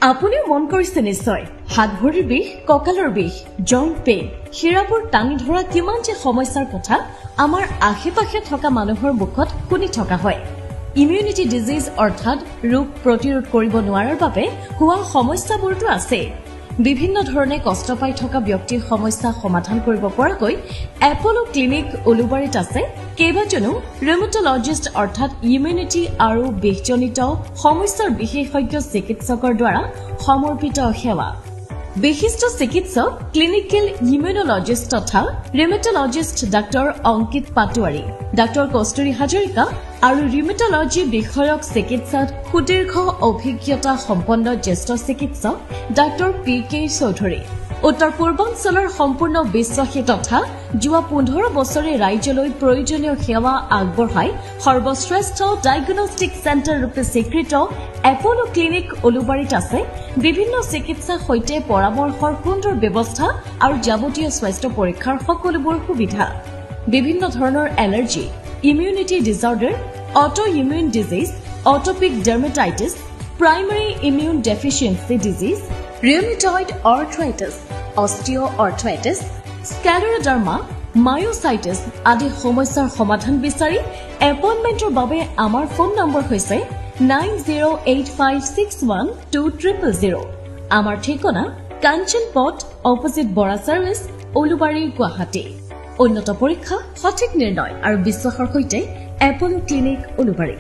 আপুনিও মন কৰিছে নিশ্চয় হাত ভৰিৰ বিষ কঁকালৰ বিষ জইণ্ট পেইন শিৰাবোৰ টানি ধৰা কিমান যে সমস্যাৰ কথা আমাৰ আশে-পাশে থকা মানুহৰ মুখত শুনি থকা হয় ইমিউনিটি ডিজিজ অৰ্থাৎ ৰোগ প্ৰতিৰোধ কৰিব নোৱাৰাৰ বাবে হোৱা সমস্যাবোৰটো আছে বিভিন্ন ধৰণে কষ্ট পাই থকা ব্যক্তিৰ সমস্যা সমাধান কৰিব পৰাকৈ এপলো ক্লিনিক উলুবাৰীত আছে কেইবাজনো ৰুমেটলজিষ্ট অৰ্থাৎ ইমিউনিটি আৰু বিষজনিত সমস্যাৰ বিশেষজ্ঞ চিকিৎসকৰ দ্বাৰা সমৰ্পিত সেৱা বিশিষ্ট চিকিৎসক ক্লিনিকেল ইমিউনলজিষ্ট তথা ৰুমেটলজিষ্ট ডাক্তৰ অংকিত পাটোৱাৰী ডাক্তৰ কস্তুৰী হাজৰিকা আৰু ৰুমেটলজি বিষয়ক চিকিৎসাত সুদীৰ্ঘ অভিজ্ঞতা সম্পন্ন জ্যেষ্ঠ চিকিৎসক ডাক্তৰ পি.কে. চৌধুৰী উত্তৰ পূৰ্বাঞ্চলৰ সম্পূৰ্ণ বিশ্বাসী তথা যোৱা 15 বছৰে ৰাজ্যলৈ প্ৰয়োজনীয় সেৱা আগবঢ়াই সৰ্বশ্ৰেষ্ঠ ডায়াগনষ্টিক চেণ্টাৰ ৰূপে স্বীকৃত এপলো ক্লিনিক উলুবাৰীত আছে বিভিন্ন চিকিৎসাৰ সৈতে পৰামৰ্শৰ সুন্দৰ ব্যৱস্থা আৰু যাৱতীয় স্বাস্থ্য পৰীক্ষাৰ সকলোবোৰ সুবিধা বিভিন্ন ধৰণৰ allergy immunity disorder autoimmune disease atopic dermatitis primary immune deficiency disease rheumatoid arthritis osteoarthritis scleroderma myositis আদি সমস্যাৰ সমাধান বিচাৰি এপইণ্টমেণ্টৰ বাবে আমাৰ ফোন নম্বৰ হৈছে 9085612000 আমাৰ ঠিকনা কাঞ্চন পথ অপোজিট বৰা সাৰ্ভিস উলুবাৰী গুৱাহাটী উন্নত পৰীক্ষা সঠিক নিৰ্ণয় আৰু বিশ্বাসৰ সৈতে এপলো ক্লিনিক উলুবাৰী